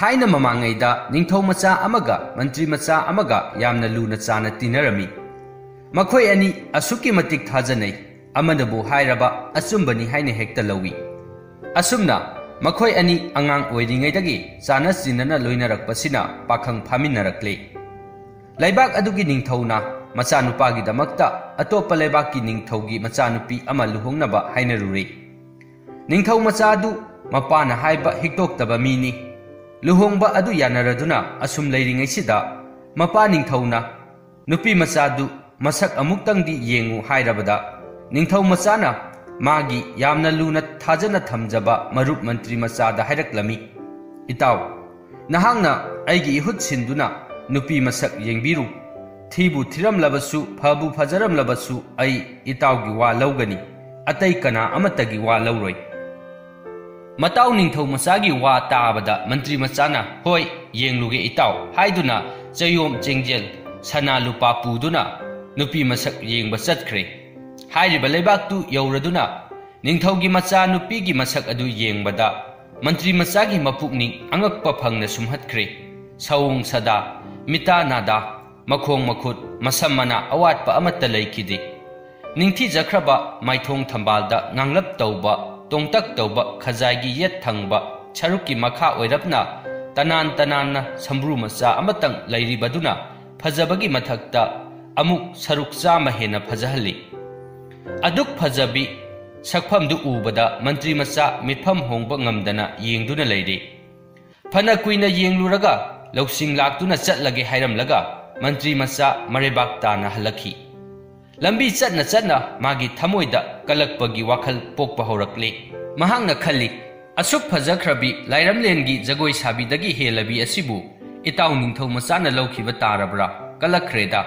थाइना ममांगैदा निंगथौ मचा अमगा मंत्री मचा अमगा यामना लूना चाना तिनरमी मखोय अनि असुकी मतिक थाजनै अमनबु हायरबा अचुंबनी हायने हेक्ता लवी असुमना मखोय अनि अंगांग ओइरिङैदगी चाना चिनना लोइनरकपसिना पाखंग फामिनरकले लैबाक अदुगी निंगथौना मचानुपागी दमक्ता अतोप लैबाकी निंगथौगी मचानुपी अमा लुहोंगनबा हायनरुरे निंगथौ मचादु मपाना हायबा हिक्तोक्तबा मीनी लुहोंगबा अदु यानरदुना असुम लैरिङैसिदा मपा निंगथौना नुपी मचादु मसक अमुक्तंगदी येंगु हायरबदा निंगथौ मचाना मागी यामना लूना थाजना थमजबा मरुप मंत्री मचादा हायरक्लमी इताव नहांगना आइगी इहुत सिंदुना नुपी मसक येंगबिरु थीबु थिरमलबसु फबु फजरमलबसु आई इतावगी वा लौगनी अतै कना अमतगी वा लौरोय मताव निंगथौ मचागी वा ताबदा मंत्री मचाना होय येंगलुगे इताव हायदुना चयोम चेंगजेल सना लुपा पुदुना नुपी मसक येंगबा चतख्रे हायरिबा लेबाक्तु यौरदुना निंगथौगी मचा नुपीगी मसक अदु येंगबदा मंत्री मचागी मपुकनिंग अंगक्पा फंगना सुमहत्ख्रे सौंग सदा मिता नादा मखोंग मखुत मसम मना अवाटपा अमत्ता लैखिदे निंगथि जख्रबा माइथोंग थंबालदा nganglap तौबा तोंगतक तौबा खजागी येत थंगबा छरुकी मखा ओइरपना तनान तनाना संब्रु मचा अमतंग लैरिबदुना फजबगी मथक्ता अमुक सरुक चामा हेना फजहली अदुक फजबी सकफमदु उबदा मंत्री मचा मिफम होंगबा ngamdana yengduna leire फना कुइना येंगलुरगा लौसिंग लाक्तुना चटलगे हायरमलगा मंत्री मचा मरेबाक ताना हलखी लंबी चटना चटना मागी थमोइदा कलकपगी वाखल पोकपा हौरक्ले महांगना खल्ली असुक फजख्रबी लाइरमलेनगी जगोय साबीदगी हेलबी असिबु इताव निंगथौ मचाना लौखिबा तारबरा कलखरेदा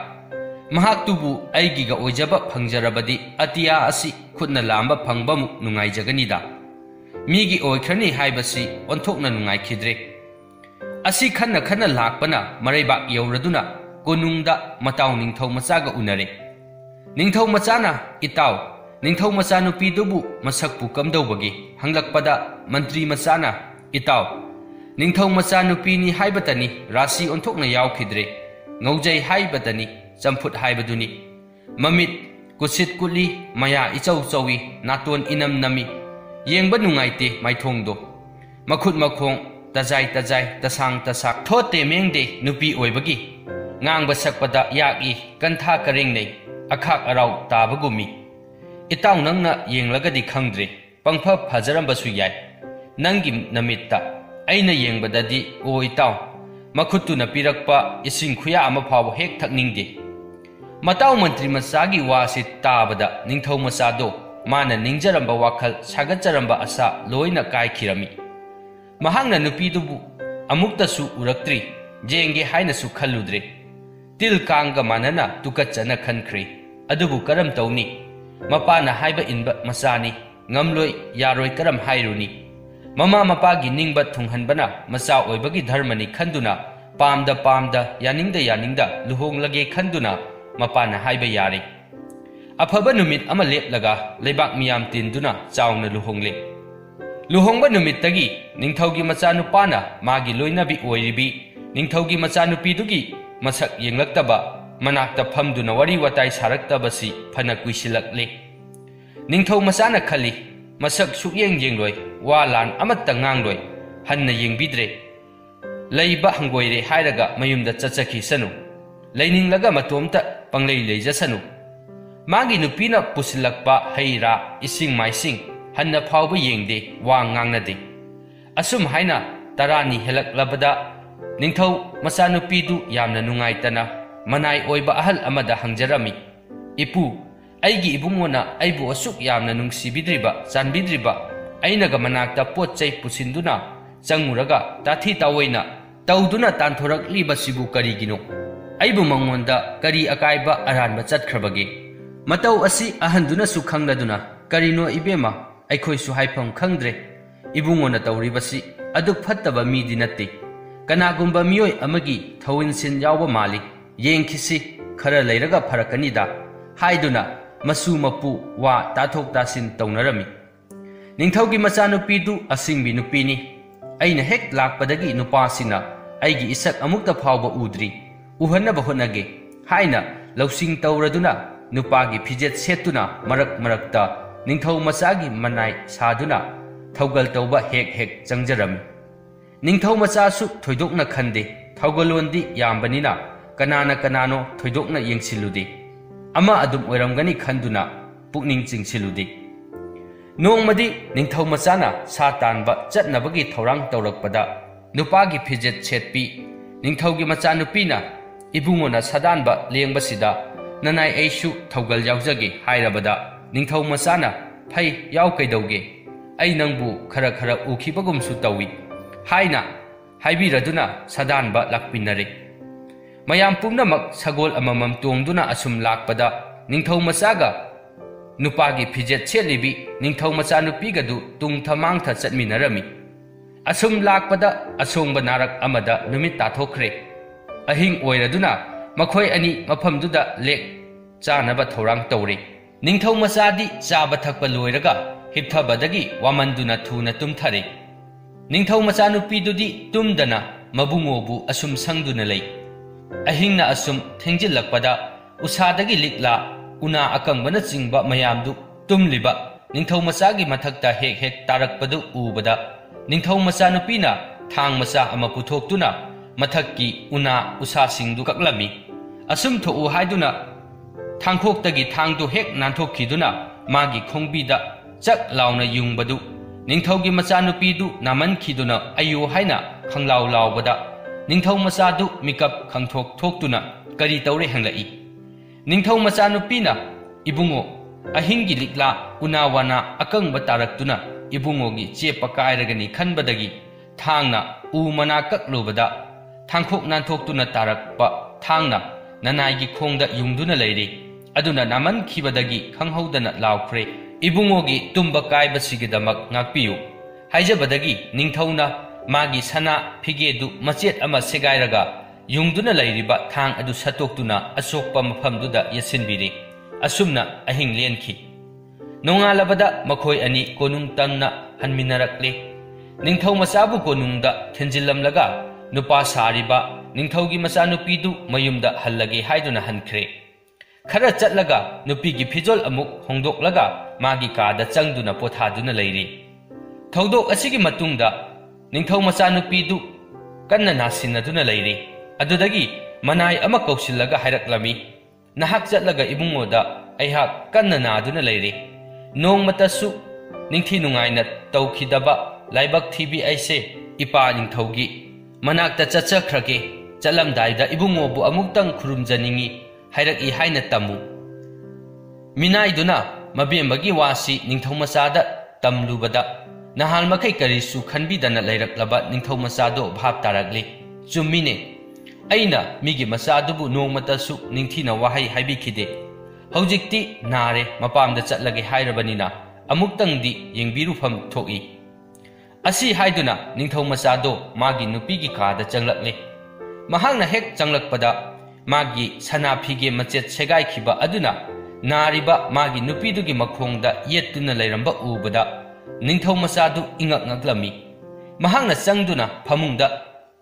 महाक्तुबु आइगिगा ओइजबा फंगजरबदी अतिया असि खुदना लांबा फंगबमु नुंगाइजगनीदा मीगी ओइखरनी हाइबसी ओंथोकना नुंगाइखिद्रे असि खन्ना खन्ना लाकपना मरैबाक यौरदुना कोनुंगदा मताव निंगथौ मचागा उनरे निंगथौ मचाना इताव निंगथौ मचा नुपीदुबु मसकपु कमदौबगे हंगलकपदा मंत्री मचाना इताव निंगथौ मचा नुपीनी हाइबतनी राशि ओंथोकना यावखिद्रे ngौजै हाइबतनी चंफुट हाइबदुनी ममित कुसित कुली मया इचौ चौवी नातोन इनम नमी येंबा नुंगाइते माइथोंगदो मखुत मखोंग तजाय तजाय तसांग तसाक थोते मेंगदे नुपी ओइबगी ngang sakpada yaki kantha karingnei akhak arau tabagumi itaw nangna yenglagadi khangdre pangpha phajaramba su yai nangi namitta aina yengbadadi o itaw makhutu na pirakpa ising khuya ama phaw hek thakningde mataw mantri masagi wasi tabada ningthau masado mana ningjaramba wakhal sagajaramba asa loina kai khirami mahangna nupidubu amukta su uraktri jenge haina su khalludre til kanga manana tukachana khankri adubu karam tawni mapana haiba inba masani ngamloi yaroi karam hairuni mama mapagi ningba thunghanbana masa oibagi dharmani khanduna pamda yaningda luhonglage khanduna mapana haiba yare afaba numit ama leplaga leibak miyam tinduna chawna luhongba numit tagi ningthaugi machanu pana magi loinabi oiribi ningthaugi machanu pidugi masak yenglaktaba manakta phamduna wari watai saraktaba si phana kuisilakle ningthau machana khali masak sukyeng yengloi walan amatta ngangloi hanna yengbidre leiba hangoire hairaga mayumda chachaki sanu leininglaga matomta panglei leijasanu magi nupina pusilakpa haira ising maising hanna phawba yengde wa ngangnade asum haina tarani helaklabada ningthau machanupidu yamna nungaitana manai oiba ahal amada hangjarami ipu aigi ibungona aibu asuk yamna nungsibidriba chanbidriba ainaga manakta potchai pusinduna changuraga tathi tawoina tawduna tanthorakliba sibu karigino aibu mangonda kari akaiba aranba chatkhrabage matau asi ahanduna su khangladuna karino ibema aikhoi su haifam khangdre ibungona tawribasi aduk phattaba midi natte kanagumba miyoi amagi thawinsin yawba mali yengkhisi khara leiraga pharakanida haiduna masu mapu wa tathok tasin taunarami ningthaugi machanupidu asingbi nupini ꯑꯩꯅ ꯍꯦꯛ ꯂꯥꯛꯄꯗꯒꯤ ꯅꯨꯄꯥꯁꯤꯅ ꯑꯩꯒꯤ ꯏꯁꯛ ꯑꯃꯨꯛꯇ ꯐꯥꯎꯕ ꯎꯗ꯭ꯔꯤ, ꯎꯍꯟꯅꯕ ꯍꯣꯠꯅꯒꯦ ꯍꯥꯏꯅ ꯂꯧꯁꯤꯡ ꯇꯧꯔꯗꯨꯅ ꯅꯨꯄꯥꯒꯤ ꯐꯤꯖꯦꯠ ꯁꯦꯠꯇꯨꯅ ꯃꯔꯛ ꯃꯔꯛꯇ ꯅꯤꯡꯊꯧ ꯃꯆꯥꯒꯤ ꯃꯅꯥꯏ ꯁꯥꯗꯨꯅ ꯊꯧꯒꯜ ꯇꯧꯕ ꯍꯦꯛ ꯍꯦꯛ ꯆꯪꯖꯔꯝꯃꯤ꯫ ꯅꯤꯡꯊꯧ ꯃꯆꯥꯁꯨ ꯊꯣꯏꯗꯣꯛꯅ ꯈꯟꯗꯦ, ꯊꯧꯒꯜꯂꯣꯟꯗꯤ ꯌꯥꯝꯕꯅꯤꯅ ꯀꯅꯥꯅ ꯀꯅꯥꯅꯣ ꯊꯣꯏꯗꯣꯛꯅ ꯌꯦꯡꯁꯤꯜꯂꯨꯗꯦ, ꯑꯃ ꯑꯗꯨꯝ ꯑꯣꯏꯔꯝꯒꯅꯤ ꯈꯟꯗꯨꯅ ꯄꯨꯛꯅꯤꯡ ꯆꯤꯡꯁꯤꯜꯂꯨꯗꯦ꯫ ꯅꯣꯡꯃꯗꯤ ꯅꯤꯡꯊꯧ ꯃꯆꯥꯅ ꯁꯥ ꯇꯥꯟꯕ ꯆꯠꯅꯕꯒꯤ ꯊꯧꯔꯥꯡ ꯇꯧꯔꯛꯄꯗ ꯅꯨꯄꯥꯒꯤ ꯐꯤꯖꯦꯠ ꯁꯦꯠꯄꯤ ꯅꯤꯡꯊꯧꯒꯤ ꯃꯆꯥꯅꯨꯄꯤꯅ ꯏꯕꯨꯡꯉꯣꯅ ꯁꯥꯗꯥꯟꯕ ꯂꯦꯡꯕꯁꯤꯗ ꯅꯅꯥꯏ ꯑꯩꯁꯨ ꯊꯧꯒꯜ ꯌꯥꯎꯖꯒꯦ ꯍꯥꯏꯔꯕꯗ ꯅꯤꯡꯊꯧ ꯃꯆꯥꯅ ꯐꯩ ꯌꯥꯎ ꯀꯩꯗꯧꯒꯦ, ꯑꯩ ꯅꯪꯕꯨ ꯈꯔ ꯈꯔ ꯎꯈꯤꯕꯒꯨꯝꯁꯨ ꯇꯧꯏ ꯍꯥꯏꯅ ꯍꯥꯏꯕꯤꯔꯗꯨꯅ ꯁꯥꯗꯥꯟꯕ ꯂꯥꯛꯄꯤꯟꯅꯔꯦ꯫ ꯃꯌꯥꯝ ꯄꯨꯝꯅꯃꯛ ꯁꯒꯣꯜ ꯑꯃꯃꯝ ꯇꯣꯡꯗꯨꯅ ꯑꯁꯨꯝ ꯂꯥꯛꯄꯗ ꯅꯤꯡꯊꯧ ꯃꯆꯥꯒ ꯅꯨꯄꯥꯒꯤ ꯐꯤꯖꯦꯠ ꯁꯦꯠꯂꯤꯕꯤ ꯅꯤꯡꯊꯧ ꯃꯆꯥꯅꯨꯄꯤꯒꯗꯨ ꯇꯨꯡꯊ ꯃꯥꯡꯊ ꯆꯠꯃꯤꯟꯅꯔꯝꯃꯤ꯫ ꯑꯁꯨꯝ ꯂꯥꯛꯄꯗ ꯑꯁꯣꯡꯕ ꯅꯥꯔꯛ ꯑꯃꯗ ꯅꯨꯃꯤꯠ ꯇꯥꯊꯣꯛꯈ꯭ꯔꯦ꯫ ꯑꯍꯤꯡ ꯑꯣꯏꯔꯗꯨꯅ ꯃꯈꯣꯏ ꯑꯅꯤ ꯃꯐꯝꯗꯨꯗ ꯂꯦꯛ ꯆꯥꯅꯕ ꯊꯧꯔꯥꯡ ꯇꯧꯔꯦ꯫ ꯅꯤꯡꯊꯧ ꯃꯆꯥꯗꯤ ꯆꯥꯕ ꯊꯛꯄ ꯂꯣꯏꯔꯒ ꯍꯤꯞꯊꯕꯗꯒꯤ ꯋꯥꯃꯟꯗꯨꯅ ꯊꯨꯅ ꯇꯨꯝꯊꯔꯦ꯫ ꯅꯤꯡꯊꯧ ꯃꯆꯥꯅꯨꯄꯤꯗꯨꯗꯤ ꯇꯨꯝꯗꯅ ꯃꯕꯨꯡꯉꯣꯕꯨ ꯑꯁꯨꯝ ꯁꯪꯗꯨꯅ ꯂꯩ꯫ ꯑꯍꯤꯡꯅ ꯑꯁꯨꯝ ꯊꯦꯡꯖꯤꯜꯂꯛꯄꯗ ꯎꯁꯥꯗꯒꯤ ꯂꯤꯛꯂꯥ ꯎꯅꯥ ꯑꯀꯪꯕꯅꯆꯤꯡꯕ ꯃꯌꯥꯝꯗꯨ ꯇꯨꯝꯂꯤꯕ ꯅꯤꯡꯊꯧ ꯃꯆꯥꯒꯤ ꯃꯊꯛꯇ ꯍꯦꯛ ꯍꯦꯛ ꯇꯥꯔꯛꯄꯗꯨ ꯎꯕꯗ ꯅꯤꯡꯊꯧ ꯃꯆꯥꯅꯨꯄꯤꯅ ꯊꯥꯡ ꯃꯆꯥ ꯑꯃ ꯄꯨꯊꯣꯛꯇꯨꯅ ꯃꯊꯛꯀꯤ ꯎꯅꯥ ꯎꯁꯥꯁꯤꯡꯗꯨ ꯀꯛꯂꯝꯃꯤ꯫ ꯑꯁꯨꯝ ꯊꯣꯛꯎ ꯍꯥꯏꯗꯨꯅ ꯊꯥꯡꯈꯣꯛꯇꯒꯤ ꯊꯥꯡꯗꯨ ꯍꯦꯛ ꯅꯥꯟꯊꯣꯛꯈꯤꯗꯨꯅ ꯃꯥꯒꯤ ꯈꯣꯡꯕꯤꯗ ꯆꯛ ꯂꯥꯎꯅ ꯌꯨꯡꯕꯗꯨ ꯅꯤꯡꯊꯧꯒꯤ ꯃꯆꯥꯅꯨꯄꯤꯗꯨ ꯅꯥꯃꯟꯈꯤꯗꯨꯅ ꯑꯌꯣ ꯍꯥꯏꯅ ꯈꯪꯂꯥꯎ ꯂꯥꯎꯕꯗ ꯅꯤꯡꯊꯧ ꯃꯆꯥꯗꯨ ꯃꯤꯀꯞ ꯈꯪꯊꯣꯛ ꯊꯣꯛꯇꯨꯅ ꯀꯔꯤ ꯇꯧꯔꯦ ꯍꯪꯂꯛꯏ꯫ ꯅꯤꯡꯊꯧ ꯃꯆꯥꯅꯨꯄꯤꯅ ꯏꯕꯨꯡꯉꯣ, ꯑꯍꯤꯡꯒꯤ ꯂꯤꯛꯂꯥ ꯎꯅꯥ ꯋꯥꯅꯥ ꯑꯀꯪꯕ ꯇꯥꯔꯛꯇꯨꯅ ꯏꯕꯨꯡꯉꯣꯒꯤ ꯆꯦꯞꯄ ꯀꯥꯏꯔꯒꯅꯤ ꯈꯟꯕꯗꯒꯤ ꯊꯥꯡꯅ ꯎ ꯃꯅꯥ ꯀꯛꯂꯨꯕꯗ ꯊꯥꯡꯈꯣꯛ ꯅꯥꯟꯊꯣꯛꯇꯨꯅ ꯇꯥꯔꯛꯄ ꯊꯥꯡꯅ ꯅꯅꯥꯏꯒꯤ ꯈꯣꯡꯗ ꯌꯨꯡꯗꯨꯅ ꯂꯩꯔꯦ꯫ ꯑꯗꯨꯅ ꯅꯥꯃꯟꯈꯤꯕꯗꯒꯤ ꯈꯪꯍꯧꯗꯅ ꯂꯥꯎꯈ꯭ꯔꯦ꯫ ꯏꯕꯨꯡꯉꯣꯒꯤ ꯇꯨꯝꯕ ꯀꯥꯏꯕꯁꯤꯒꯤꯗꯃꯛ ꯉꯥꯛꯄꯤꯌꯨ ꯍꯥꯏꯖꯕꯗꯒꯤ ꯅꯤꯡꯊꯧꯅ ꯃꯥꯒꯤ ꯁꯅꯥ ꯐꯤꯒꯦꯗꯨ ꯃꯆꯦꯠ ꯑꯃ ꯁꯦꯒꯥꯏꯔꯒ ꯌꯨꯡꯗꯨꯅ ꯂꯩꯔꯤꯕ ꯊꯥꯡ ꯑꯗꯨ ꯁꯠꯇꯣꯛꯇꯨꯅ ꯑꯁꯣꯛꯄ ꯃꯐꯝꯗꯨꯗ ꯌꯦꯠꯁꯤꯟꯕꯤꯔꯦ꯫ ꯑꯁꯨꯝꯅ ꯑꯍꯤꯡ ꯂꯦꯟꯈꯤ꯫ ꯅꯣꯡꯉꯥꯜꯂꯕꯗ ꯃꯈꯣꯏ ꯑꯅꯤ ꯀꯣꯅꯨꯡ ꯇꯝꯅ ꯍꯟꯃꯤꯟꯅꯔꯛꯂꯦ꯫ ꯅꯤꯡꯊꯧ ꯃꯆꯥꯕꯨ ꯀꯣꯅꯨꯡꯗ ꯊꯤꯟꯖꯤꯜꯂꯝꯂꯒ ꯅꯨꯄꯥ ꯁꯥꯔꯤꯕ ꯅꯤꯡꯊꯧꯒꯤ ꯃꯆꯥꯅꯨꯄꯤꯗꯨ ꯃꯌꯨꯝꯗ ꯍꯜꯂꯒꯦ ꯍꯥꯏꯗꯨꯅ ꯍꯟꯈ꯭ꯔꯦ꯫ ꯈꯔ ꯆꯠꯂꯒ ꯅꯨꯄꯤꯒꯤ ꯐꯤꯖꯣꯜ ꯑꯃꯨꯛ ꯍꯣꯡꯗꯣꯛꯂꯒ ꯃꯥꯒꯤ ꯀꯥꯗ ꯆꯪꯗꯨꯅ ꯄꯣꯊꯥꯗꯨꯅ ꯂꯩꯔꯦ꯫ ꯊꯧꯗꯣꯛ ꯑꯁꯤꯒꯤ ꯃꯇꯨꯡꯗ ꯅꯤꯡꯊꯧ ꯃꯆꯥꯅꯨꯄꯤꯗꯨ ꯀꯟꯅ ꯅꯥꯁꯤꯟꯅꯗꯨꯅ ꯂꯩꯔꯦ꯫ ꯑꯗꯨꯗꯒꯤ ꯃꯅꯥꯏ ꯑꯃ ꯀꯧꯁꯤꯜꯂꯒ ꯍꯥꯏꯔꯛꯂꯝꯃꯤ, ꯅꯍꯥꯛ ꯆꯠꯂꯒ ꯏꯕꯨꯡꯉꯣꯗ ꯑꯩꯍꯥꯛ ꯀꯟꯅ ꯅꯥꯗꯨꯅ ꯂꯩꯔꯦ, ꯅꯣꯡꯃꯇꯁꯨ ꯅꯤꯡꯊꯤ ꯅꯨꯡꯉꯥꯏꯅ ꯇꯧꯈꯤꯗꯕ ꯂꯥꯏꯕꯛ ꯊꯤꯕꯤ ꯑꯩꯁꯦ ꯏꯄꯥ ꯅꯤꯡꯊꯧꯒꯤ ꯃꯅꯥꯛꯇ ꯆꯠꯆꯈ꯭ꯔꯒꯦ, ꯆꯠꯂꯝꯗꯥꯏꯗ ꯏꯕꯨꯡꯉꯣꯕꯨ ꯑꯃꯨꯛꯇꯪ ꯈꯨꯔꯨꯝꯖꯅꯤꯡꯉꯤ ꯍꯥꯏꯔꯛꯏ ꯍꯥꯏꯅ ꯇꯝꯃꯨ꯫ ꯃꯤꯅꯥꯏꯗꯨꯅ ꯃꯕꯦꯝꯕꯒꯤ ꯋꯥꯁꯤ ꯅꯤꯡꯊꯧ ꯃꯆꯥꯗ ꯇꯝꯂꯨꯕꯗ ꯅꯍꯥꯟ ꯃꯈꯩ ꯀꯔꯤꯁꯨ ꯈꯟꯕꯤꯗꯅ ꯂꯩꯔꯛꯂꯕ ꯅꯤꯡꯊꯧ ꯃꯆꯥꯗꯣ ꯚꯥꯞ ꯇꯥꯔꯛꯂꯦ꯫ ꯆꯨꯝꯃꯤꯅꯦ, ꯑꯩꯅ ꯃꯤꯒꯤ ꯃꯆꯥꯗꯨꯕꯨ ꯅꯣꯡꯃꯇꯁꯨ ꯅꯤꯡꯊꯤꯅ ꯋꯥꯍꯩ ꯍꯥꯏꯕꯤꯈꯤꯗꯦ꯫ ꯍꯧꯖꯤꯛꯇꯤ ꯅꯥꯔꯦ ꯃꯄꯥꯝꯗ ꯆꯠꯂꯒꯦ ꯍꯥꯏꯔꯕꯅꯤꯅ ꯑꯃꯨꯛꯇꯪꯗꯤ ꯌꯦꯡꯕꯤꯔꯨꯐꯝ ꯊꯣꯛꯏ꯫ ꯑꯁꯤ ꯍꯥꯏꯗꯨꯅ ꯅꯤꯡꯊꯧ ꯃꯆꯥꯗꯣ ꯃꯥꯒꯤ ꯅꯨꯄꯤꯒꯤ ꯀꯥꯗ ꯆꯪꯂꯛꯂꯦ꯫ ꯃꯍꯥꯛꯅ ꯍꯦꯛ ꯆꯪꯂꯛꯄꯗ ꯃꯥꯒꯤ ꯁꯅꯥ ꯐꯤꯒꯦ ꯃꯆꯦꯠ ꯁꯦꯒꯥꯏꯈꯤꯕ ꯑꯗꯨꯅ ꯅꯥꯔꯤꯕ ꯃꯥꯒꯤ ꯅꯨꯄꯤꯗꯨꯒꯤ ꯃꯈꯣꯡꯗ ꯌꯦꯠꯇꯨꯅ ꯂꯩꯔꯝꯕ ꯎꯕꯗ ꯅꯤꯡꯊꯧ ꯃꯆꯥꯗꯨ ꯏꯉꯛ ꯉꯛꯂꯝꯃꯤ꯫ ꯃꯍꯥꯛꯅ ꯆꯪꯗꯨꯅ ꯐꯃꯨꯡꯗ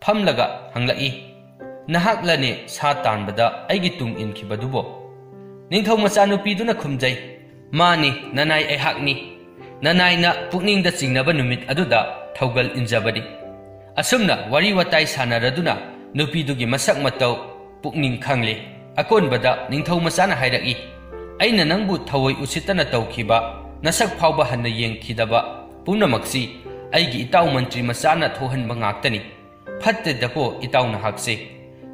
ꯐꯝꯂꯒ ꯍꯪꯂꯛꯏ, ꯅꯍꯥꯛꯂꯅꯦ ꯁꯥ ꯇꯥꯟꯕꯗ ꯑꯩꯒꯤ ꯇꯨꯡ ꯏꯟꯈꯤꯕꯗꯨꯕꯣ? ꯅꯤꯡꯊꯧ ꯃꯆꯥꯅꯨꯄꯤꯗꯨꯅ ꯈꯨꯝꯖꯩ, ꯃꯥꯅꯤ ꯅꯅꯥꯏ ꯑꯩꯍꯥꯛꯅꯤ, ꯅꯅꯥꯏꯅ ꯄꯨꯛꯅꯤꯡꯗ ꯆꯤꯡꯅꯕ ꯅꯨꯃꯤꯠ ꯑꯗꯨꯗ ꯊꯧꯒꯜ ꯏꯟꯖꯕꯅꯤ꯫ ꯑꯁꯨꯝꯅ ꯋꯥꯔꯤ ꯋꯥꯇꯥꯏ ꯁꯥꯟꯅꯔꯗꯨꯅ ꯅꯨꯄꯤꯗꯨꯒꯤ ꯃꯁꯛ ꯃꯇꯧ ꯄꯨꯛꯅꯤꯡ ꯈꯪꯂꯦ꯫ ꯑꯀꯣꯟꯕꯗ ꯅꯤꯡꯊꯧ ꯃꯆꯥꯅ ꯍꯥꯏꯔꯛꯏ, ꯑꯩꯅ ꯅꯪꯕꯨ ꯊꯑꯣꯏ ꯎꯁꯤꯠꯇꯅ ꯇꯧꯈꯤꯕ, ꯅꯁꯛ ꯐꯥꯎꯕ ꯍꯟꯅ ꯌꯦꯡꯈꯤꯗꯕ ꯄꯨꯝꯅꯃꯛꯁꯤ ꯑꯩꯒꯤ ꯏꯇꯥꯎ ꯃꯟꯇ꯭ꯔꯤ ꯃꯆꯥꯅ ꯊꯣꯛꯍꯟꯕ ꯉꯥꯛꯇꯅꯤ꯫ ꯐꯠꯇꯦꯗꯀꯣ ꯏꯇꯥꯎ ꯅꯍꯥꯛꯁꯦ,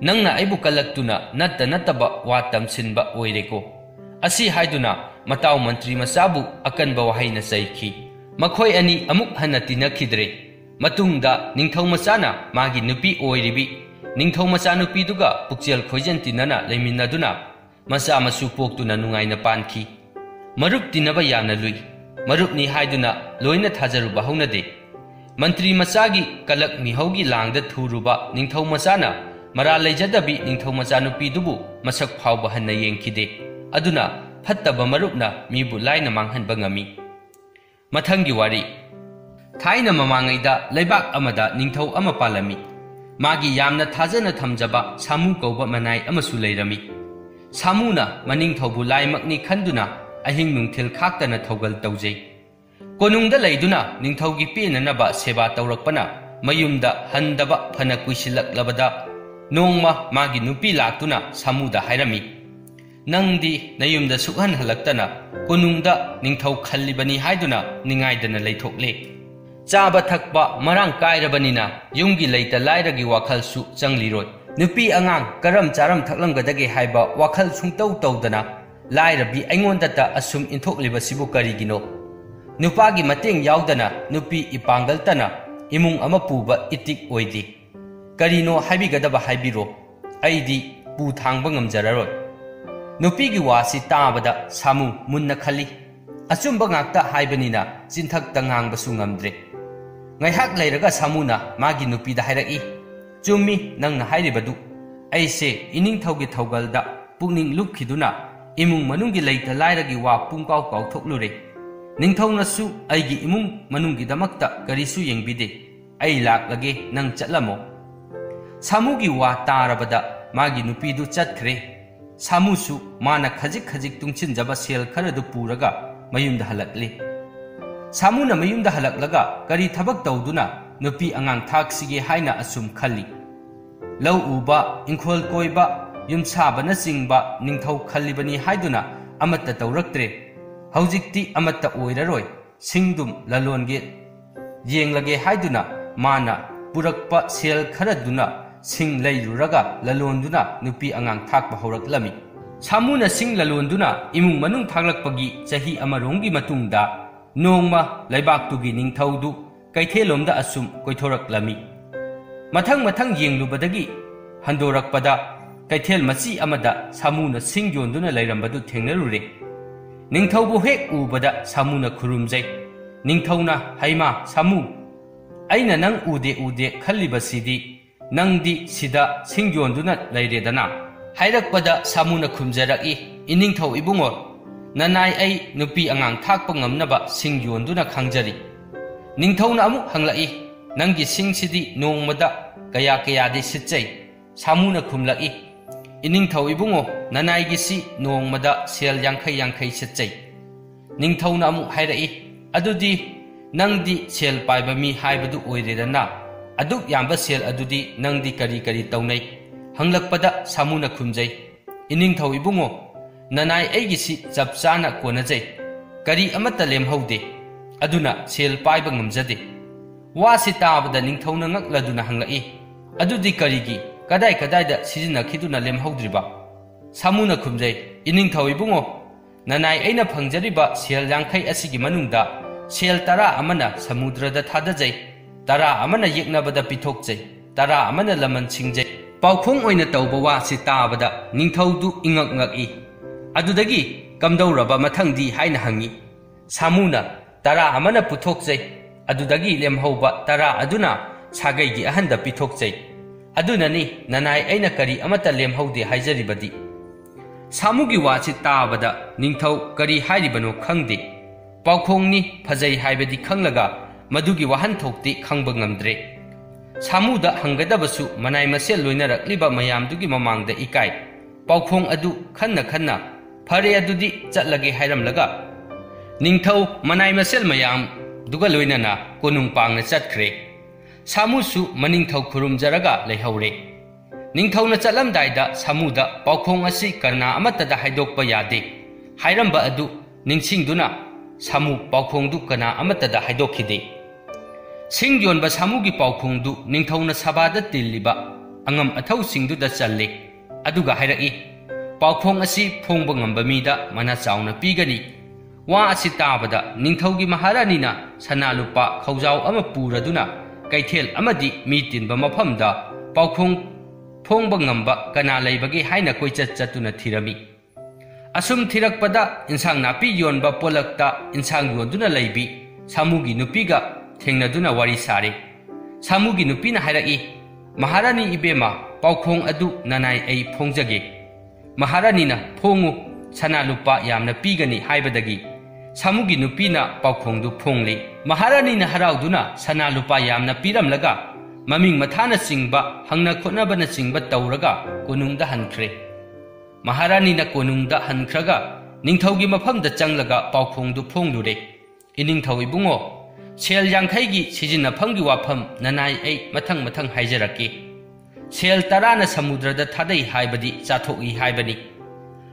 ꯅꯪꯅ ꯑꯩꯕꯨ ꯀꯜꯂꯛꯇꯨꯅ ꯅꯠꯇꯕ ꯋꯥ ꯇꯝꯁꯤꯟꯕ ꯑꯣꯏꯔꯦꯀꯣ꯫ ꯑꯁꯤ ꯍꯥꯏꯗꯨꯅ ꯃꯇꯥꯎ ꯃꯟꯇ꯭ꯔꯤ ꯃꯆꯥꯕꯨ ꯑꯀꯟꯕ ꯋꯥꯍꯩꯅ ꯆꯩꯈꯤ꯫ ꯃꯈꯣꯏ ꯑꯅꯤ ꯑꯃꯨꯛ ꯍꯟꯅ ꯇꯤꯟꯅꯈꯤꯗ꯭ꯔꯦ꯫ ꯃꯇꯨꯡꯗ ꯅꯤꯡꯊꯧ ꯃꯆꯥꯅ ꯃꯥꯒꯤ ꯅꯨꯄꯤ ꯑꯣꯏꯔꯤꯕꯤ ꯅꯤꯡꯊꯧ ꯃꯆꯥꯅꯨꯄꯤꯗꯨꯒ ꯄꯨꯛꯆꯦꯜ ꯈꯣꯏꯖꯟ ꯇꯤꯟꯅꯅ ꯂꯩꯃꯤꯟꯅꯗꯨꯅ ꯃꯆꯥ ꯃꯁꯨ ꯄꯣꯛꯇꯨꯅ ꯅꯨꯡꯉꯥꯏꯅ ꯄꯥꯟꯈꯤ꯫ ꯃꯔꯨꯞ ꯇꯤꯟꯅꯕ ꯌꯥꯝꯅ ꯂꯨꯏ, ꯃꯔꯨꯞꯅꯤ ꯍꯥꯏꯗꯨꯅ ꯂꯣꯏꯅ ꯊꯥꯖꯔꯨꯕ ꯍꯧꯅꯗꯦ꯫ ꯃꯟꯇ꯭ꯔꯤ ꯃꯆꯥꯒꯤ ꯀꯂꯛ ꯃꯤꯍꯧꯒꯤ ꯂꯥꯡꯗ ꯊꯨꯔꯨꯕ ꯅꯤꯡꯊꯧ ꯃꯆꯥꯅ ꯃꯔꯥꯜ ꯂꯩꯖꯗꯕꯤ ꯅꯤꯡꯊꯧ ꯃꯆꯥꯅꯨꯄꯤꯗꯨꯕꯨ ꯃꯁꯛ ꯐꯥꯎꯕ ꯍꯟꯅ ꯌꯦꯡꯈꯤꯗꯦ꯫ ꯑꯗꯨꯅ ꯐꯠꯇꯕ ꯃꯔꯨꯞꯅ ꯃꯤꯕꯨ ꯂꯥꯏꯅ ꯃꯥꯡꯍꯟꯕ ꯉꯝꯃꯤ꯫ ꯃꯊꯪꯒꯤ ꯋꯥꯔꯤ थाइना ममांगैदा लेबाक अमदा निंगथौ अमा पालमी मागी यामना थाजना थमजबा सामू कौबा मनाई अमसु लैरमी सामूना मनिंगथौबु लाइमकनी खंदुना अहिंग नुंगथिल खाक्तना थौगल तौजै कोनुंगदा लैदुना निंगथौगी पेननबा सेवा तौरकपना मयुमदा हंदबा फना कुइसिलक्लबदा नोंगमा मागी नुपी लाक्तुना सामूदा हायरमी नंगदी नयुमदा सुखहन हलक्तना कोनुंगदा निंगथौ खल्लिबनी हायदुना निंगायदना लैथोकले चाबा थकबा मरांग कायरबनिना युंगी लैता लायरगी वाखलसु चंगलिरोय नुपी अंगांग करम चारम थकलंगदगे हायबा वाखल सुंतौ तौदना लायरबी अइंगोंदता असुम इंथोकलिबसिबु करिगिनो नुपागी मतेंग यावदना नुपी इपांगलतना इमुंग अमा पुबा इतिक ओइदि करिनो हायबिगदबा हायबिरो अइदि पु थांबा ngamjararoy नुपीगी वासी ताबदा सामू मुन्ना खल्ली अचुंबा ngakta हायबनिना चिंथक्ता ngangbसु ngamdre ngaiहak leiraga samuna magi nupida hairaki chumi nangna hairibadu aise ining thaugi thaugalda pungning lukkhiduna imung manunggi leita lairagi wa pungkau kau thoklure ningthौना su aigi imung manunggi damakta karisu yengbide ai laklage nang chatlamo samugi wa tarabada magi nupidu chatkre samusu mana khajik khajik tungchinjaba sel kharadu puraga mayumda halakle सामूना मयुमदा हलक्लगा करी थबक तौदुना नुपी अंगांग थाक्सिगे हाइना assume खल्ली लौ उबा इंखोल कोइबा युमसाबना चिंगबा निंगथौ खल्लिबनी हाइदुना अमत्ता तौरक्त्रे हौजिक्ति अमत्ता ओइररोय सिंगदुम ललोनगे येंगलगे हाइदुना माना पुरक्पा cell खरदुना सिंग लैरुरगा ललोनदुना नुपी अंगांग थाकबा हौरक्लमी सामूना सिंग ललोनदुना इमुंग मनुंग थागलक्पगी चही अमरोंगी मतुंगदा Nongma लैबाक्तुगी निंगथौदु कैथेलोमदा assume कोइथोरक्लमी मथंग मथंग येंगलुबदगी हंदोरक्पदा कैथेल मची अमदा सामूना सिंग योंदुना लैरंबदु थेंगनरुरे निंगथौबु हेक उबदा सामूना खुरुमजै निंगथौना हैमा सामू अइना नंग उदे उदे खल्लिबसिदी नंगदी सिदा सिंग योंदुना लैरेदना हाइरक्पदा सामूना खुमजरकी इनिंगथौ इबुंगो ननाई आई नुपी अंगांग थाकपा ngamnaba sing yonduna khangjari ningthौना अमुक हंगलाई नंगी सिंग सिदी नोंगमदा कया कया दे सिचै सामूना खुमलाई इनिंगथौ इबुंगो ननाई गिसी नोंगमदा सेल यांखै यांखै सिचै निंगथौना अमुक हाइरई अदुदी नंगदी सेल पाइबा मी हाइबदु ओइरेदना अदुक याम्बा सेल अदुदी नंगदी करी करी तौनै हंगलकपदा सामूना खुमजै इनिंगथौ इबुंगो ननाई ऐगिसी चप चाना कोनजै करी अमत्ता लेमहौदे अदुना सेल पाइबा ngamjade वासी ताबदा निंगथौना ngakladuna hanglai अदुदी करीगी कदाई कदाईदा सिजिनखिदुना लेमहौद्रिबा सामूना खुमजै इनिंगथौ इबुंगो ननाई ऐना फंगजरिबा सेल यांखै असिगी मनुंगदा सेल तरा अमना समुद्रदा थादजै तरा अमना येकनबदा पिथोकजै तरा अमना लमन सिंगजै पाउखोंग ओइना तौबा वासी ताबदा निंगथौदु इंगक ngaki अदुदगी कमदौरबा मथंगदी हाइना हंगी सामूना तरा अमना पुथोकजै अदुदगी लेमहौबा तरा अदुना सागैगी अहंदा पिथोकजै अदुननी ननाई ऐना करी अमता लेमहौदे हाइजरिबदी सामूगी वाची ताबदा निंगथौ करी हाइरिबनो खंगदे पाउखोंगनी फजै हाइबदी खंगलगा मदुगी वाहन थोकती खंगबा ngamdre सामूदा हंगदबसु मनाई मसेल लोइनरक्लिबा मयामदुगी ममांगदा इकाई पाउखोंग अदु खन्ना खन्ना फरे अदुदी चटलगे हाइरमलगा निंगथौ मनाई मसेल मयाम दुगा लोइनना कोनुंग पांगना चटख्रे सामूसु मनिंगथौ खुरुमजरगा लैहौरे निंगथौना चटलमदाइदा सामूदा पाउखोंग असि करना अमत्तदा हाइदोकपा यादे हाइरमबा अदु निंगसिंगदुना सामू पाउखोंगदु कना अमत्तदा हाइदोखिदे सिंग योनबा सामूगी पाउखोंगदु निंगथौना सबादा तिल्लिबा अंगम अथौ सिंगदुदा चल्ले अदुगा हाइरई पाउखोंग असि फोंबा ngamba मीदा मना चाउना पीगनी वा असि ताबदा निंगथौगी महारानीना सनालुपा खौजाव अमा पुरदुना कैथेल अमदी मी तिनबा मफमदा पाउखोंग फोंबा ngamba कना लैबगे हाइना कोइचत चतुना थिरमी असुम थिरकपदा इंसांग नापी योनबा पोलकता इंसांग योनदुना लैबी सामूगी नुपीगा थेंगनदुना वारी सारे सामूगी नुपीना हाइरई महारानी इबेमा पाउखोंग अदु ननाई ऐ फोंजगे महारानीना फोंगु सना लुपा यामना पीगनी हाइबदगी सामूगी नुपीना पाउखोंगदु फोंगले Maharani na harauduna sana lupa yamna piramlaga maming mathana chingba hangna khotnabana chingba tauraga konungda hankre. Maharani na konungda hankraga ningthaugi mafamda changlaga paukhongdu phonglure. Iningthau ibungo sel yangkhaigi sijinnafamgi wafam nanai ai mathang haijarake. Sel tarana samudrada thadai haibadi chathoi haibani.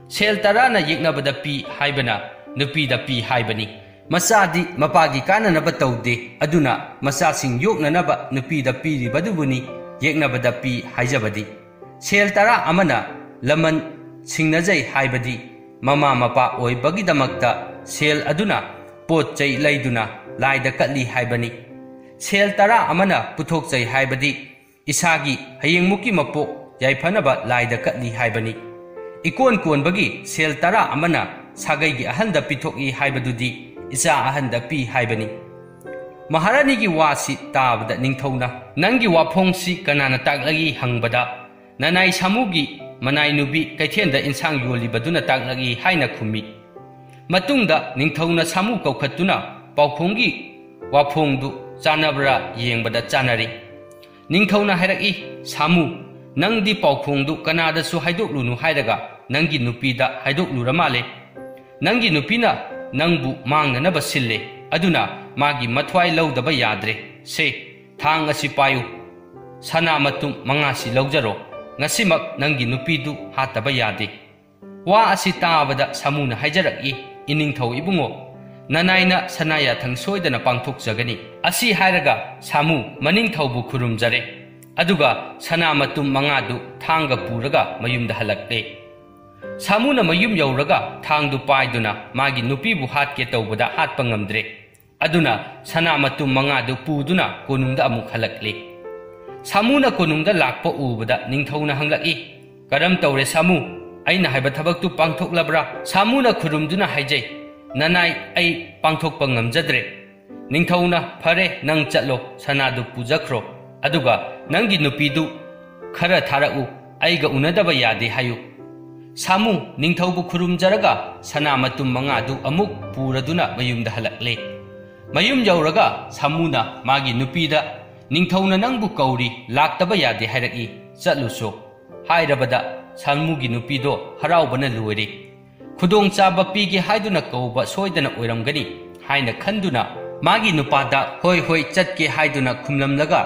Sel tarana yeknabada pi haibana nupida pi haibani. Masadi mapagi kananaba taude aduna masasing yoknanaba nupida piribadubuni yeknabada pi haijabadi. Sel tara amana laman singnajai haibadi mama mapa oibagidamakta sel aduna pot chai laiduna laida katli haibani. Sel tara amana puthok chai haibadi isagi hayengmuki mapo yaifanaba laida katli haibani. Ikon bagi sel tara amana sagaigi ahanda pithoki haibadudi isa ahanda pi haibani. Maharani gi wasi tabada ningthauna nangi wapongsi kanana taklagi hangbada nanai samugi manai nubi kaithenda insang yolibaduna taklagi haina khumi. Matungda ningthauna samu kaukhatuna paukhonggi wapongdu chanabra yengbada chanari. Ningthauna hairaki samu nangdi paukhongdu kanada su haidoklunu hairaga nangi nupida haidoklura male. Nangi nupina nangbu mangnanaba sille aduna magi mathwai laudaba yadre se thang asi payu sana matum mangasi laujaro ngasimak nangi nupidu hataba yade. Wa asi taabada samuna haijaraki iningthau ibungo nanaina sanaya thang soidana pangthokjagani asi hairaga samu maningthaubu khurumjare aduga sana matum mangadu thanga puraga mayumda halakte. Samuna mayum yauraga thangdu paiduna magi nupibu hatke taubada hatpa ngamdre aduna sana matum mangadu puduna konungda amuk halakle. Samuna konungda lakpa ubada ningthauna hanglaki karam tawre samu aina haiba thabaktu pangthoklabra. Samuna khurumduna haijai nanai ai pangthokpa ngamjadre. Ningthauna phare nang chatlo sanadu pujakhro aduga nangi nupidu khara tharau aiga unadaba yade hayu. Samu ningthaubu khurumjaraga sana matum mangadu amuk puraduna mayumda halakle. Mayum yauraga samuna magi nupida ningthauna nangbu kauri laktaba yade hairaki chatluso hairabada samugi nupido haraubana loire. Khudong chaba pigi haiduna kauba soidana oiramgani haina khanduna magi nupada hoi hoi chatke haiduna khumlamlaga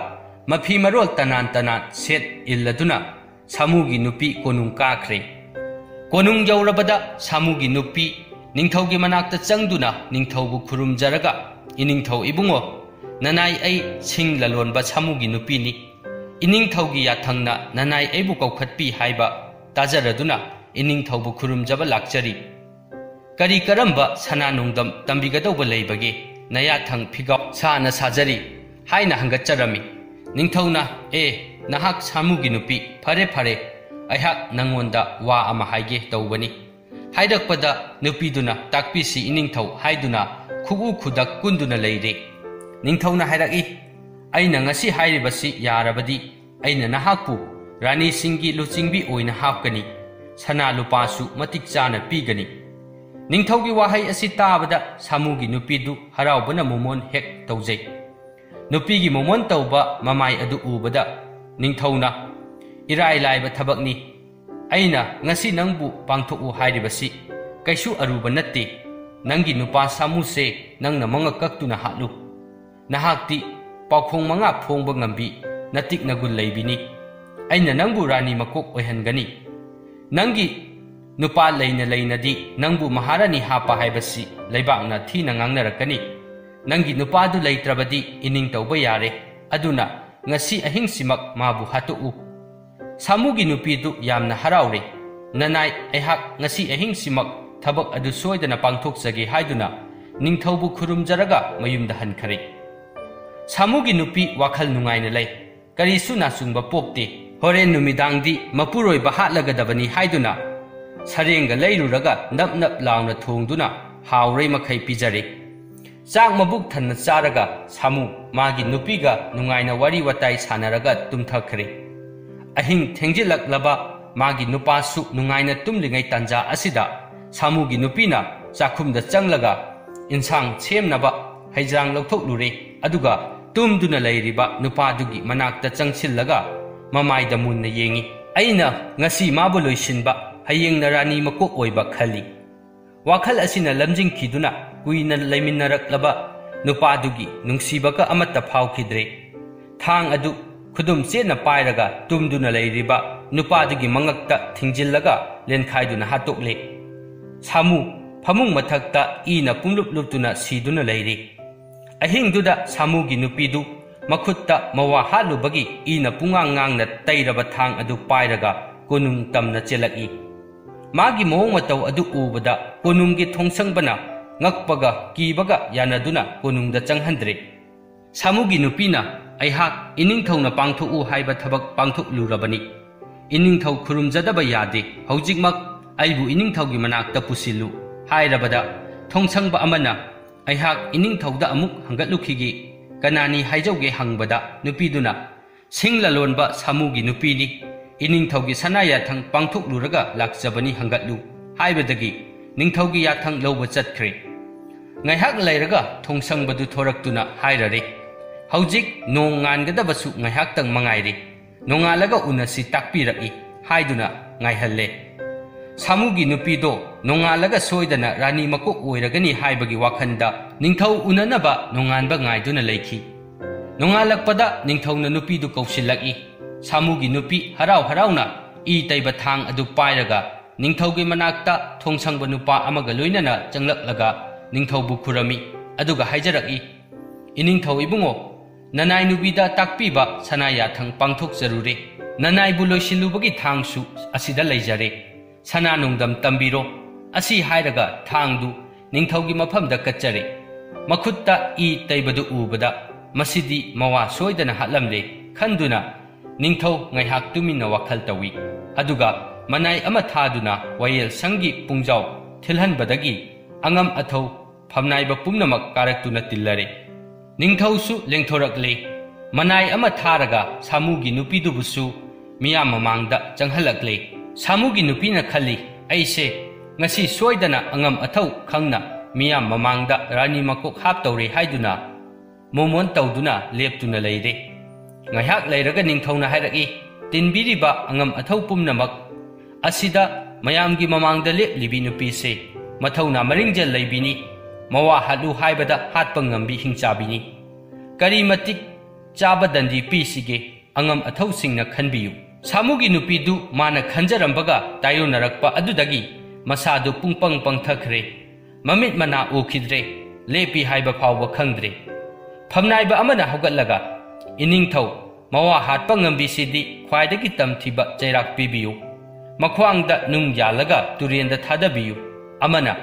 mafi marol tanan set illaduna samugi nupi konung kakhre. Konung yaurabada samugi nupi ningthaugi manakta changduna ningthaubu khurumjaraga iningthau ibungo nanai ai sing lalonba samugi nupini iningthaugi yathangna nanai aibu kaukhatpi haiba tajaraduna iningthaubu khurumjaba lakchari. Kari karamba sana nungdam tambigadauba leibage nayathang phigau sana sajari haina hangatcharami. Ningthauna nahak samugi nupi phare aihak nangonda wa ama haige tawbani. Haidakpada nupiduna takpisi iningthau haiduna khugu khudak kunduna leire. Ningthauna hairaki aina ngasi hairibasi yarabadi aina nahakpu rani singi luchingbi oina hapkani sana lupasu matik chana pigani. Ningthaugi wahai asi tabada samugi nupidu haraubana momon hek tawjai. Nupigi momon tawba mamai adu ubada ningthauna irai laiba thabakni aina ngasi nangbu pangthoku hairibasi kaisu aruba natte nangi nupa samu se nangna manga kaktuna hatlu nahakti paukhong manga phongba ngambi natik nagul leibini aina nangbu rani makok oihangani nangi nupa leina di nangbu maharani hapa haibasi leibakna thina ngangnarakani nangi nupa du leitrabadi ining tawba yare aduna ngasi ahingsimak mabu hatu samugi nupidu yamna haraure nanai aihak ngasi ahingsimak thabak adu soidana pangthokjage haiduna ningthaubu khurumjaraga mayumda hankhare. Samugi nupi wakhal nungaina lei karisu nasungba popte horen numidangdi mapuroi bahatlagadabani haiduna sarenga leiruraga nap launa thongduna haurei makhai pijare. Chak mabuk thanna charaga samu magi nupiga nungaina wari watai sanaraga tumthakhre. Ahing thengjilak magi nupasu nungaina tumlingai tanja asida samugi nupina chakhumda changlaga insang chemnaba ꯍꯩꯖꯥꯡ ꯂꯧꯊꯣꯛꯂꯨꯔꯦ ꯑꯗꯨꯒ ꯇꯨꯝꯗꯨꯅ ꯂꯩꯔꯤꯕ ꯅꯨꯄꯥꯗꯨꯒꯤ ꯃꯅꯥꯛꯇ ꯆꯪꯁꯤꯜꯂꯒ ꯃꯃꯥꯏꯗ ꯃꯨꯟꯅ ꯌꯦꯡꯉꯤ꯫ ꯑꯩꯅ ꯉꯁꯤ ꯃꯥꯕꯨ ꯂꯣꯏꯁꯤꯟꯕ, ꯍꯌꯦꯡꯅ ꯔꯥꯅꯤ ꯃꯀꯣꯛ ꯑꯣꯏꯕ ꯈꯜꯂꯤ꯫ ꯋꯥꯈꯜ ꯑꯁꯤꯅ ꯂꯝꯖꯤꯡꯈꯤꯗꯨꯅ ꯀꯨꯏꯅ ꯂꯩꯃꯤꯟꯅꯔꯛꯂꯕ ꯅꯨꯄꯥꯗꯨꯒꯤ ꯅꯨꯡꯁꯤꯕꯒ ꯑꯃꯠꯇ ꯐꯥꯎꯈꯤꯗ꯭ꯔꯦ꯫ ꯊꯥꯡ ꯑꯗꯨ ꯈꯨꯗꯨꯝ ꯆꯦꯠꯅ ꯄꯥꯏꯔꯒ ꯇꯨꯝꯗꯨꯅ ꯂꯩꯔꯤꯕ ꯅꯨꯄꯥꯗꯨꯒꯤ ꯃꯉꯛꯇ ꯊꯤꯡꯖꯤꯜꯂꯒ ꯂꯦꯟꯈꯥꯏꯗꯨꯅ ꯍꯥꯠꯇꯣꯛꯂꯦ꯫ ꯁꯥꯃꯨ ꯐꯃꯨꯡ ꯃꯊꯛꯇ ꯏꯅ ꯄꯨꯡꯂꯨꯞ ꯂꯨꯞꯇꯨꯅ ꯁꯤꯗꯨꯅ ꯂꯩꯔꯤ꯫ ꯑꯍꯤꯡꯗꯨꯗ ꯁꯥꯃꯨꯒꯤ ꯅꯨꯄꯤꯗꯨ ꯃꯈꯨꯠꯇ ꯃꯋꯥ ꯍꯥꯠꯂꯨꯕꯒꯤ ꯏꯅ ꯄꯨꯡꯉꯥꯡ ꯉꯥꯡꯅ ꯇꯩꯔꯕ ꯊꯥꯡ ꯑꯗꯨ ꯄꯥꯏꯔꯒ ꯀꯣꯅꯨꯡ ꯇꯝꯅ ꯆꯦꯜꯂꯛꯏ꯫ ꯃꯥꯒꯤ ꯃꯑꯣꯡ ꯃꯇꯧ ꯑꯗꯨ ꯎꯕꯗ ꯀꯣꯅꯨꯡꯒꯤ ꯊꯣꯡꯁꯪꯕꯅ ꯉꯛꯄꯒ ꯀꯤꯕꯒ ꯌꯥꯅꯗꯨꯅ ꯀꯣꯅꯨꯡꯗ ꯆꯪꯍꯟꯗ꯭ꯔꯦ꯫ ꯁꯥꯃꯨꯒꯤ ꯅꯨꯄꯤꯅ ꯑꯩꯍꯥꯛ ꯏꯅꯤꯡꯊꯧꯅ ꯄꯥꯡꯊꯣꯛꯎ ꯍꯥꯏꯕ ꯊꯕꯛ ꯄꯥꯡꯊꯣꯛꯂꯨꯔꯕꯅꯤ꯫ ꯏꯅꯤꯡꯊꯧ ꯈꯨꯔꯨꯝꯖꯗꯕ ꯌꯥꯗꯦ, ꯍꯧꯖꯤꯛꯃꯛ ꯑꯩꯕꯨ ꯏꯅꯤꯡꯊꯧꯒꯤ ꯃꯅꯥꯛꯇ ꯄꯨꯁꯤꯜꯂꯨ ꯍꯥꯏꯔꯕꯗ ꯊꯣꯡꯁꯪꯕ ꯑꯃꯅ ꯑꯩꯍꯥꯛ ꯏꯅꯤꯡꯊꯧꯗ ꯑꯃꯨꯛ ꯍꯪꯒꯠꯂꯨꯈꯤꯒꯦ, ꯀꯅꯥꯅꯤ ꯍꯥꯏꯖꯧꯒꯦ ꯍꯪꯕꯗ ꯅꯨꯄꯤꯗꯨꯅ ꯁꯤꯡ ꯂꯂꯣꯟꯕ ꯁꯥꯃꯨꯒꯤ ꯅꯨꯄꯤꯅꯤ, ꯏꯅꯤꯡꯊꯧꯒꯤ ꯁꯅꯥ ꯌꯥꯊꯪ ꯄꯥꯡꯊꯣꯛꯂꯨꯔꯒ ꯂꯥꯛꯆꯕꯅꯤ, ꯍꯪꯒꯠꯂꯨ ꯍꯥꯏꯕꯗꯒꯤ ꯅꯤꯡꯊꯧꯒꯤ ꯌꯥꯊꯪ ꯂꯧꯕ ꯆꯠꯈ꯭ꯔꯦ꯫ ꯉꯥꯏꯍꯥꯛ ꯂꯩꯔꯒ ꯊꯣꯡꯁꯪꯕꯗꯨ ꯊꯣꯔꯛꯇꯨꯅ ꯍꯥꯏꯔꯔꯦ, ꯍꯧꯖꯤꯛ ꯅꯣꯡ ꯉꯥꯟꯒꯗꯕꯁꯨ ꯉꯥꯏꯍꯥꯛꯇꯪ ꯃꯉꯥꯏꯔꯦ, ꯅꯣꯡꯉꯥꯜꯂꯒ ꯎꯅꯁꯤ ꯇꯥꯛꯄꯤꯔꯛꯏ ꯍꯥꯏꯗꯨꯅ ꯉꯥꯏꯍꯜꯂꯦ꯫ ꯁꯥꯃꯨꯒꯤ ꯅꯨꯄꯤꯗꯣ ꯅꯣꯡꯉꯥꯜꯂꯒ ꯁꯣꯏꯗꯅ ꯔꯥꯅꯤ ꯃꯀꯣꯛ ꯑꯣꯏꯔꯒꯅꯤ ꯍꯥꯏꯕꯒꯤ ꯋꯥꯈꯟꯗ ꯅꯤꯡꯊꯧ ꯎꯅꯅꯕ ꯅꯣꯡꯉꯥꯟꯕ ꯉꯥꯏꯗꯨꯅ ꯂꯩꯈꯤ꯫ ꯅꯣꯡꯉꯥꯜꯂꯛꯄꯗ ꯅꯤꯡꯊꯧꯅ ꯅꯨꯄꯤꯗꯨ ꯀꯧꯁꯤꯜꯂꯛꯏ꯫ ꯁꯥꯃꯨꯒꯤ ꯅꯨꯄꯤ ꯍꯔꯥꯎ ꯍꯔꯥꯎꯅ ꯏ ꯇꯩꯕ ꯊꯥꯡ ꯑꯗꯨ ꯄꯥꯏꯔꯒ ꯅꯤꯡꯊꯧꯒꯤ ꯃꯅꯥꯛꯇ ꯊꯣꯡꯁꯪꯕ ꯅꯨꯄꯥ ꯑꯃꯒ ꯂꯣꯏꯅꯅ ꯆꯪꯂꯛꯂꯒ ꯅꯤꯡꯊꯧꯕꯨ ꯈꯨꯔꯝꯃꯤ, ꯑꯗꯨꯒ ꯍꯥꯏꯖꯔꯛꯏ, ꯏꯅꯤꯡꯊꯧ ꯏꯕꯨꯡꯉꯣ, ꯅꯅꯥꯏ ꯅꯨꯄꯤꯗ ꯇꯥꯛꯄꯤꯕ ꯁꯅꯥ ꯌꯥꯊꯪ ꯄꯥꯡꯊꯣꯛꯆꯔꯨꯔꯦ, ꯅꯅꯥꯏꯕꯨ ꯂꯣꯏꯁꯤꯜꯂꯨꯕꯒꯤ ꯊꯥꯡꯁꯨ ꯑꯁꯤꯗ ꯂꯩꯖꯔꯦ, ꯁꯅꯥ ꯅꯣꯡꯗꯝ ꯇꯝꯕꯤꯔꯣ꯫ ꯑꯁꯤ ꯍꯥꯏꯔꯒ ꯊꯥꯡꯗꯨ ꯅꯤꯡꯊꯧꯒꯤ ꯃꯐꯝꯗ ꯀꯠꯆꯔꯦ꯫ ꯃꯈꯨꯠꯇ ꯏ ꯇꯩꯕꯗꯨ ꯎꯕꯗ ꯃꯁꯤꯗꯤ ꯃꯋꯥ ꯁꯣꯏꯗꯅ ꯍꯥꯠꯂꯝꯂꯦ ꯈꯟꯗꯨꯅ ꯅꯤꯡꯊꯧ ꯉꯥꯏꯍꯥꯛ ꯇꯨꯃꯤꯟꯅ ꯋꯥꯈꯜ ꯇꯧꯏ, ꯑꯗꯨꯒ ꯃꯅꯥꯏ ꯑꯃ ꯊꯥꯗꯨꯅ ꯋꯥꯌꯦꯜ ꯁꯪꯒꯤ ꯄꯨꯡꯖꯥꯎ ꯊꯤꯜꯍꯟꯕꯗꯒꯤ ꯑꯉꯝ ꯑꯊꯧ ꯐꯝꯅꯥꯏꯕ ꯄꯨꯝꯅꯃꯛ ꯀꯥꯔꯛꯇꯨꯅ ꯇꯤꯜꯂꯔꯦ꯫ ꯅꯤꯡꯊꯧꯁꯨ ꯂꯦꯡꯊꯣꯔꯛꯂꯦ꯫ ꯃꯅꯥꯏ ꯑꯃ ꯊꯥꯔꯒ ꯁꯥꯃꯨꯒꯤ ꯅꯨꯄꯤꯗꯨꯕꯨꯁꯨ ꯃꯤꯌꯥꯝ ꯃꯃꯥꯡꯗ ꯆꯪꯍꯜꯂꯛꯂꯦ꯫ ꯁꯥꯃꯨꯒꯤ ꯅꯨꯄꯤꯅ ꯈꯜꯂꯤ, ꯑꯩꯁꯦ ꯉꯁꯤ ꯁꯣꯏꯗꯅ ꯑꯉꯝ ꯑꯊꯧ ꯈꯪꯅ ꯃꯤꯌꯥꯝ ꯃꯃꯥꯡꯗ ꯔꯥꯅꯤ ꯃꯀꯣꯛ ꯍꯥꯞꯇꯧꯔꯦ ꯍꯥꯏꯗꯨꯅ ꯃꯣꯃꯣꯟ ꯇꯧꯗꯨꯅ ꯂꯦꯞꯇꯨꯅ ꯂꯩꯔꯦ꯫ ꯉꯥꯏꯍꯥꯛ ꯂꯩꯔꯒ ꯅꯤꯡꯊꯧꯅ ꯍꯥꯏꯔꯛꯏ, ꯇꯤꯟꯕꯤꯔꯤꯕ ꯑꯉꯝ ꯑꯊꯧ ꯄꯨꯝꯅꯃꯛ, ꯑꯁꯤꯗ ꯃꯌꯥꯝꯒꯤ ꯃꯃꯥꯡꯗ ꯂꯦꯞꯂꯤꯕꯤ ꯅꯨꯄꯤꯁꯦ ꯃꯊꯧꯅꯥ ꯃꯔꯤꯡꯖꯦꯜ ꯂꯩꯕꯤꯅꯤ, ꯃꯋꯥ ꯍꯥꯠꯂꯨ ꯍꯥꯏꯕꯗ ꯍꯥꯠꯄ ꯉꯝꯕꯤ ꯍꯤꯡꯆꯥꯕꯤꯅꯤ꯫ ꯀꯔꯤ ꯃꯇꯤꯛ ꯆꯥꯕ ꯗꯟꯗꯤ ꯄꯤꯁꯤꯒꯦ ꯑꯉꯝ ꯑꯊꯧꯁꯤꯡꯅ ꯈꯟꯕꯤꯌꯨ꯫ ꯁꯥꯃꯨꯒꯤ ꯅꯨꯄꯤꯗꯨ ꯃꯥꯅ ꯈꯟꯖꯔꯝꯕꯒ ꯇꯥꯌꯣꯟꯅꯔꯛꯄ ꯑꯗꯨꯗꯒꯤ ꯃꯁꯥꯗꯨ ꯄꯨꯡꯄꯪ ꯄꯪꯊꯈ꯭ꯔꯦ, ꯃꯃꯤꯠ ꯃꯅꯥ ꯎꯈꯤꯗ꯭ꯔꯦ, ꯂꯦꯞꯄꯤ ꯍꯥꯏꯕ ꯐꯥꯎꯕ ꯈꯪꯗ꯭ꯔꯦ꯫ ꯐꯝꯅꯥꯏꯕ ꯑꯃꯅ ꯍꯧꯒꯠꯂꯒ, ꯏꯅꯤꯡꯊꯧ, ꯃꯋꯥ ꯍꯥꯠꯄ ꯉꯝꯕꯤꯁꯤꯗꯤ ꯈ꯭ꯋꯥꯏꯗꯒꯤ ꯇꯝꯊꯤꯕ ꯆꯩꯔꯥꯛ ꯄꯤꯕꯤꯌꯨ, ꯃꯈ꯭ꯋꯥꯡꯗ ꯅꯨꯡ ꯌꯥꯜꯂꯒ ꯇꯨꯔꯦꯟꯗ ꯊꯥꯗꯕꯤꯌꯨ, ꯑꯃꯅ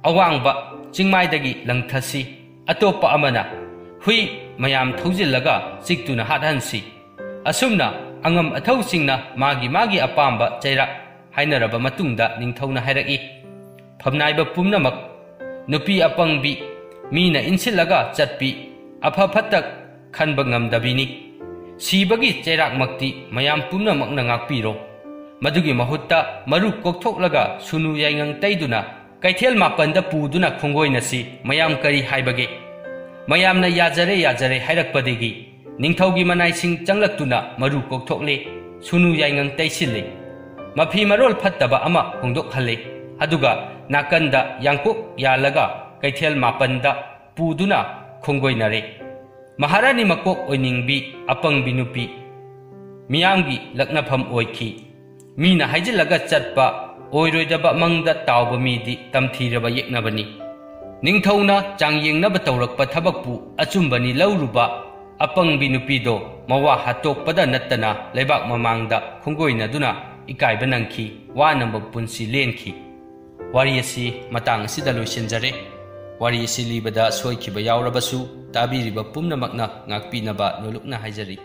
ꯑꯋꯥꯡꯕ ꯆꯤꯡꯃꯥꯏꯗꯒꯤ ꯂꯪꯊꯁꯤ, ꯑꯇꯣꯞꯄ ꯑꯃꯅ ꯍꯨꯏ ꯃꯌꯥꯝ ꯊꯧꯖꯤꯜꯂꯒ ꯆꯤꯛꯇꯨꯅ ꯍꯥꯠꯍꯟꯁꯤ꯫ ꯑꯁꯨꯝꯅ ꯑꯉꯝ ꯑꯊꯧꯁꯤꯡꯅ ꯃꯥꯒꯤ ꯑꯄꯥꯝꯕ ꯆꯩꯔꯥꯛ ꯍꯥꯏꯅꯔꯕ ꯃꯇꯨꯡꯗ ꯅꯤꯡꯊꯧꯅ ꯍꯥꯏꯔꯛꯏ, ꯐꯝꯅꯥꯏꯕ ꯄꯨꯝꯅꯃꯛ, ꯅꯨꯄꯤ ꯑꯄꯪꯕꯤ, ꯃꯤꯅ ꯏꯟꯁꯤꯜꯂꯒ ꯆꯠꯄꯤ, ꯑꯐ ꯐꯠꯇ ꯈꯟꯕ ꯉꯝꯗꯕꯤꯅꯤ, ꯁꯤꯕꯒꯤ ꯆꯩꯔꯥꯛꯃꯛꯇꯤ ꯃꯌꯥꯝ ꯄꯨꯝꯅꯃꯛꯅ ꯉꯥꯛꯄꯤꯔꯣ, ꯃꯗꯨꯒꯤ ꯃꯍꯨꯠꯇ ꯃꯔꯨ ꯀꯣꯛꯊꯣꯛꯂꯒ ꯁꯨꯅꯨ ꯌꯥꯏꯉꯪ ꯇꯩꯗꯨꯅ ꯀꯩꯊꯦꯜ ꯃꯥꯄꯟꯗ ꯄꯨꯗꯨꯅ ꯈꯣꯡꯒꯣꯏꯅꯁꯤ, ꯃꯌꯥꯝ ꯀꯔꯤ ꯍꯥꯏꯕꯒꯦ꯫ ꯃꯌꯥꯝꯅ ꯌꯥꯖꯔꯦ ꯌꯥꯖꯔꯦ ꯍꯥꯏꯔꯛꯄꯗꯒꯤ ꯅꯤꯡꯊꯧꯒꯤ ꯃꯅꯥꯏꯁꯤꯡ ꯆꯪꯂꯛꯇꯨꯅ ꯃꯔꯨ ꯀꯣꯛꯊꯣꯛꯂꯦ, ꯁꯨꯅꯨ ꯌꯥꯏꯉꯪ ꯇꯩꯁꯤꯜꯂꯦ, ꯃꯐꯤ ꯃꯔꯣꯜ ꯐꯠꯇꯕ ꯑꯃ ꯍꯣꯡꯗꯣꯛꯍꯜꯂꯦ, ꯑꯗꯨꯒ ꯅꯥꯀꯟꯗ ꯌꯥꯡꯀꯣꯛ ꯌꯥꯜꯂꯒ ꯀꯩꯊꯦꯜ ꯃꯥꯄꯟꯗ ꯄꯨꯗꯨꯅ ꯈꯣꯡꯒꯣꯏꯅꯔꯦ꯫ ꯃꯍꯥꯔꯥꯅꯤ ꯃꯀꯣꯛ ꯑꯣꯏꯅꯤꯡꯕꯤ ꯑꯄꯪꯕꯤ ꯅꯨꯄꯤ ꯃꯤꯌꯥꯝꯒꯤ ꯂꯛꯅꯐꯝ ꯑꯣꯏꯈꯤ꯫ ꯃꯤꯅ ꯍꯥꯏꯖꯤꯜꯂꯒ ꯆꯠꯄ ꯑꯣꯏꯔꯣꯏꯗꯕ ꯃꯪꯗ ꯇꯥꯎꯕ ꯃꯤꯗꯤ ꯇꯝꯊꯤꯔꯕ ꯌꯦꯛꯅꯕꯅꯤ꯫ ꯅꯤꯡꯊꯧꯅ ꯆꯥꯡꯌꯦꯡꯅꯕ ꯇꯧꯔꯛꯄ ꯊꯕꯛꯄꯨ ꯑꯆꯨꯝꯕꯅꯤ ꯂꯧꯔꯨꯕ ꯑꯄꯪꯕꯤ ꯅꯨꯄꯤꯗꯣ ꯃꯋꯥ ꯍꯥꯠꯇꯣꯛꯄꯗ ꯅꯠꯇꯅ ꯂꯩꯕꯥꯛ ꯃꯃꯥꯡꯗ ꯈꯣꯡꯒꯣꯏꯅꯗꯨꯅ ꯏꯀꯥꯏꯕ ꯅꯪꯈꯤ, ꯋꯥꯅꯕ ꯄꯨꯟꯁꯤ ꯂꯦꯟꯈꯤ꯫ ꯋꯥꯔꯤ ꯑꯁꯤ ꯃꯇꯥꯡ ꯑꯁꯤꯗ ꯂꯣꯏꯁꯤꯟꯖꯔꯦ꯫ ꯋꯥꯔꯤ ꯑꯁꯤ ꯂꯤꯕꯗ ꯁꯣꯏꯈꯤꯕ ꯌꯥꯎꯔꯕꯁꯨ ꯇꯥꯕꯤꯔꯤꯕ ꯄꯨꯝꯅꯃꯛꯅ ꯉꯥꯛꯄꯤꯅꯕ ꯅꯣꯜꯂꯨꯛꯅ ꯍꯥꯏꯖꯔꯤ꯫